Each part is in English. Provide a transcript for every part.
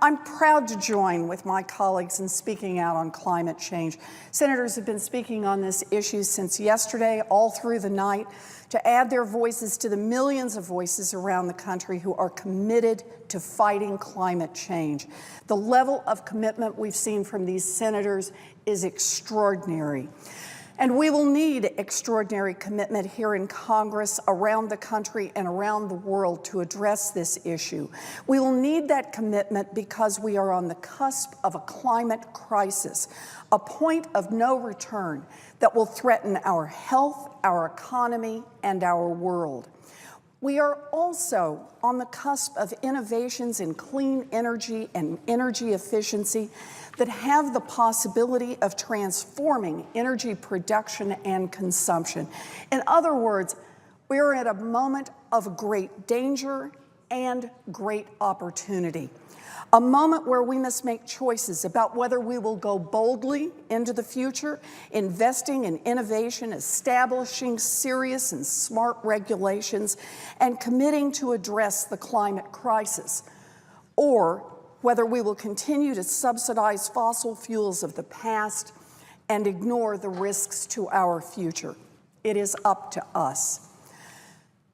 I'm proud to join with my colleagues in speaking out on climate change. Senators have been speaking on this issue since yesterday, all through the night, to add their voices to the millions of voices around the country who are committed to fighting climate change. The level of commitment we've seen from these senators is extraordinary. And we will need extraordinary commitment here in Congress, around the country, and around the world to address this issue. We will need that commitment because we are on the cusp of a climate crisis, a point of no return that will threaten our health, our economy, and our world. We are also on the cusp of innovations in clean energy and energy efficiency that have the possibility of transforming energy production and consumption. In other words, we are at a moment of great danger and great opportunity. A moment where we must make choices about whether we will go boldly into the future, investing in innovation, establishing serious and smart regulations, and committing to address the climate crisis, or whether we will continue to subsidize fossil fuels of the past and ignore the risks to our future. It is up to us.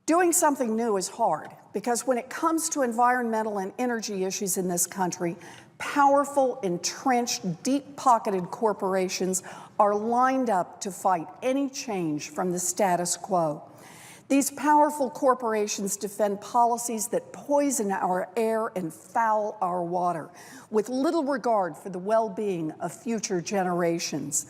Doing something new is hard because when it comes to environmental and energy issues in this country, powerful, entrenched, deep-pocketed corporations are lined up to fight any change from the status quo. These powerful corporations defend policies that poison our air and foul our water, with little regard for the well-being of future generations.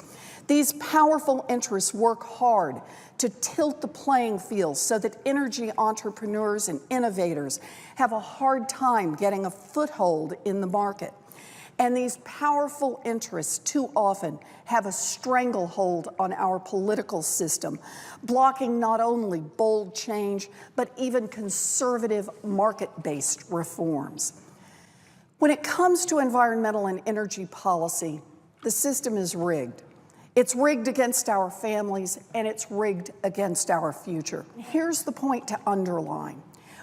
These powerful interests work hard to tilt the playing field so that energy entrepreneurs and innovators have a hard time getting a foothold in the market. And these powerful interests too often have a stranglehold on our political system, blocking not only bold change, but even conservative market-based reforms. When it comes to environmental and energy policy, the system is rigged. It's rigged against our families, and it's rigged against our future. Here's the point to underline.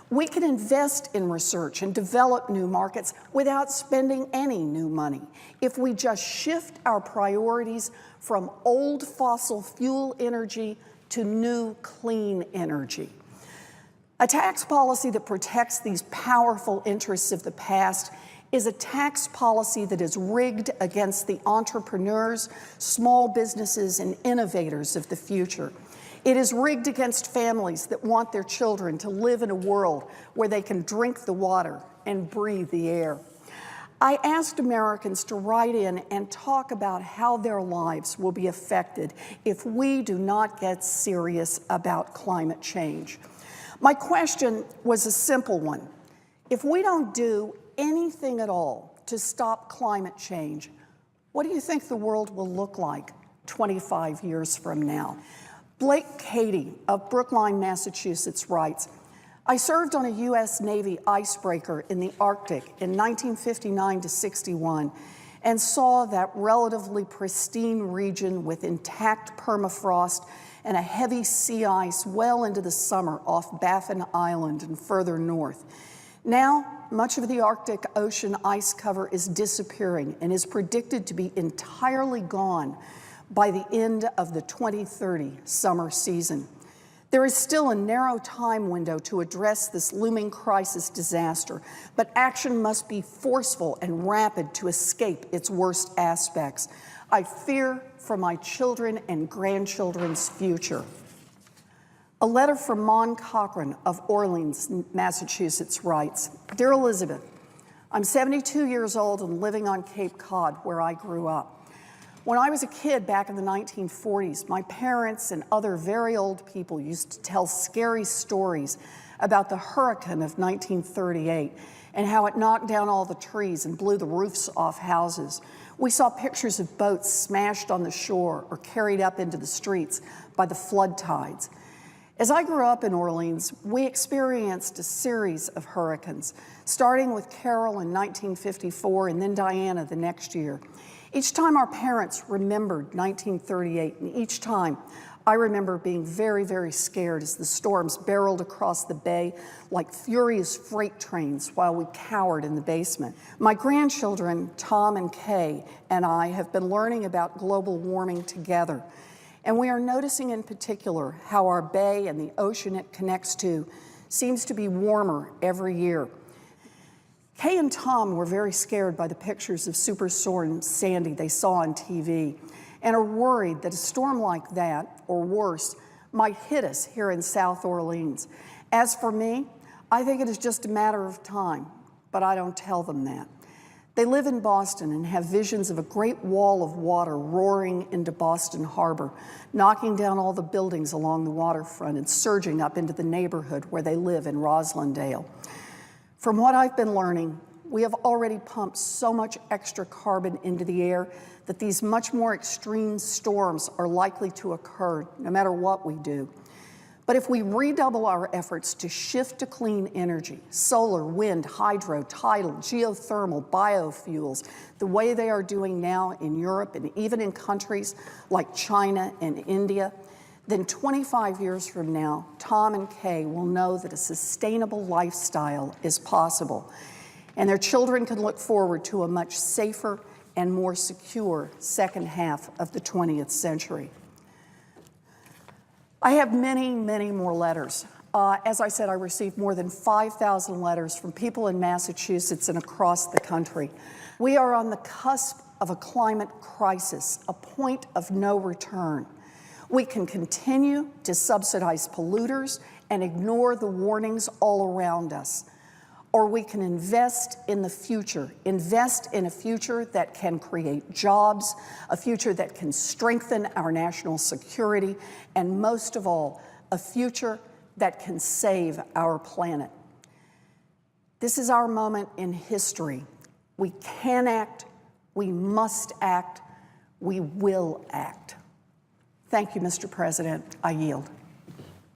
We can invest in research and develop new markets without spending any new money if we just shift our priorities from old fossil fuel energy to new clean energy. A tax policy that protects these powerful interests of the past is a tax policy that is rigged against the entrepreneurs, small businesses, and innovators of the future. It is rigged against families that want their children to live in a world where they can drink the water and breathe the air. I asked Americans to write in and talk about how their lives will be affected if we do not get serious about climate change. My question was a simple one. If we don't do anything at all to stop climate change, what do you think the world will look like 25 years from now? Blake Cady of Brookline, Massachusetts writes, I served on a U.S. Navy icebreaker in the Arctic in 1959 to 61 and saw that relatively pristine region with intact permafrost and a heavy sea ice well into the summer off Baffin Island and further north. Now, much of the Arctic Ocean ice cover is disappearing and is predicted to be entirely gone by the end of the 2030 summer season. There is still a narrow time window to address this looming crisis disaster, but action must be forceful and rapid to escape its worst aspects. I fear for my children and grandchildren's future. A letter from Mon Cochran of Orleans, Massachusetts writes, Dear Elizabeth, I'm 72 years old and living on Cape Cod, where I grew up. When I was a kid back in the 1940s, my parents and other very old people used to tell scary stories about the hurricane of 1938 and how it knocked down all the trees and blew the roofs off houses. We saw pictures of boats smashed on the shore or carried up into the streets by the flood tides. As I grew up in Orleans, we experienced a series of hurricanes, starting with Carol in 1954 and then Diana the next year. Each time our parents remembered 1938, and each time I remember being very, very scared as the storms barreled across the bay like furious freight trains while we cowered in the basement. My grandchildren, Tom and Kay, and I have been learning about global warming together. And we are noticing in particular how our bay and the ocean it connects to seems to be warmer every year. Kay and Tom were very scared by the pictures of Superstorm Sandy they saw on TV and are worried that a storm like that, or worse, might hit us here in South Orleans. As for me, I think it is just a matter of time, but I don't tell them that. They live in Boston and have visions of a great wall of water roaring into Boston Harbor, knocking down all the buildings along the waterfront and surging up into the neighborhood where they live in Roslindale. From what I've been learning, we have already pumped so much extra carbon into the air that these much more extreme storms are likely to occur no matter what we do. But if we redouble our efforts to shift to clean energy, solar, wind, hydro, tidal, geothermal, biofuels, the way they are doing now in Europe and even in countries like China and India, then 25 years from now, Tom and Kay will know that a sustainable lifestyle is possible, and their children can look forward to a much safer and more secure second half of the 20th century. I have many, many more letters. As I said, I received more than 5,000 letters from people in Massachusetts and across the country. We are on the cusp of a climate crisis, a point of no return. We can continue to subsidize polluters and ignore the warnings all around us. Or we can invest in the future, invest in a future that can create jobs, a future that can strengthen our national security, and most of all, a future that can save our planet. This is our moment in history. We can act, we must act, we will act. Thank you, Mr. President. I yield.